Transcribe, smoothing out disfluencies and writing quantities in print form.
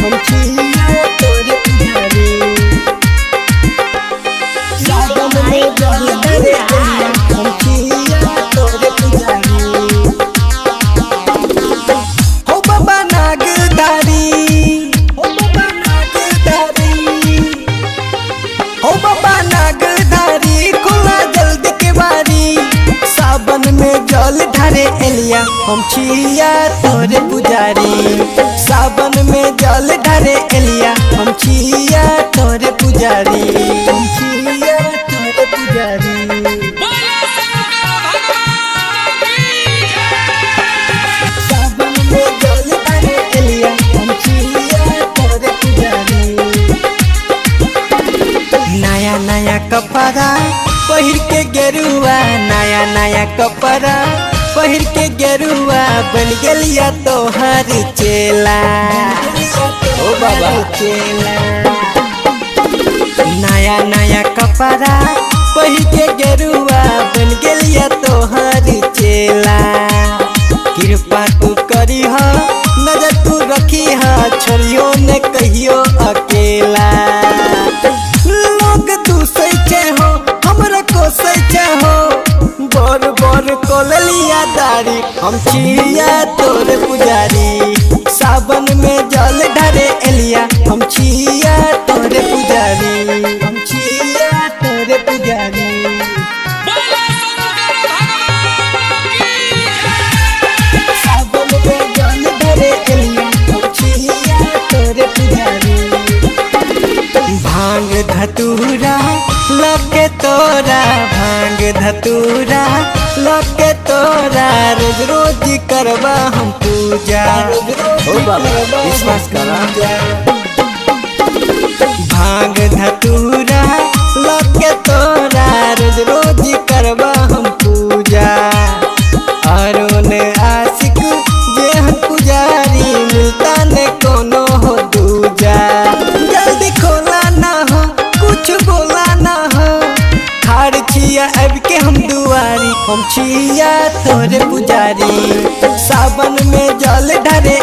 हम छिया तोरे पुजारी। सावन में जल ढारे एलिया हम छिया तोरे पुजारी। हो बाबा नागधारी, हो बाबा नागधारी, हो बाबा नागधारी, खुला जल्दी के बारी। सावन में जल ढारे एलिया हम छिया तोरे पुजारी। सावन में जल ढारे एलिया हम छिया तोरे पुजारी। हम छिया तोरे पुजारी। सावन में जल ढारे एलिया हम छिया तोरे पुजारी। नया नया कपड़ा पहिर के गेरुआ, नया नया कपड़ा पहिर के गेरुआ, बन गेलिया तोहर चेला। ओ बाबा चेला। नया नया कपड़ा पहिर के गेरुआ, बन गेलिया तोहर चेला। कृपा तू करी हा, नजर तू रखी हा, छोड़ियो न कहियो अकेला। लोग तू सैचे हो, हमरा को सैचे हो, बर बर को लिया दारी। हम छिया तोरे पुजारी। सावन में जल ढारे एलिया हम छिया तोरे पुजारी। हम छिया तोरे पुजारी। सावन में जल ढारे एलिया हम छिया तोरे पुजारी। भांग धतूरा लके तोरा, भांग धतूरा लके तोरा, रोज रोज करबा हम पूजा। ओ बाबा विश्वास करा। भांग धतूरा लके तोरा, रोज रोज करबा हम पूजा। अरुण आशिक जे हम पुजारी, मिलता न कोनो हो दूजा। जल्दी खोला ना हो, कुछ बोला ना हो, खाड़ छिया अब के हम दुआरी। हम छिया तोरे पुजारी। सावन में जल ढारे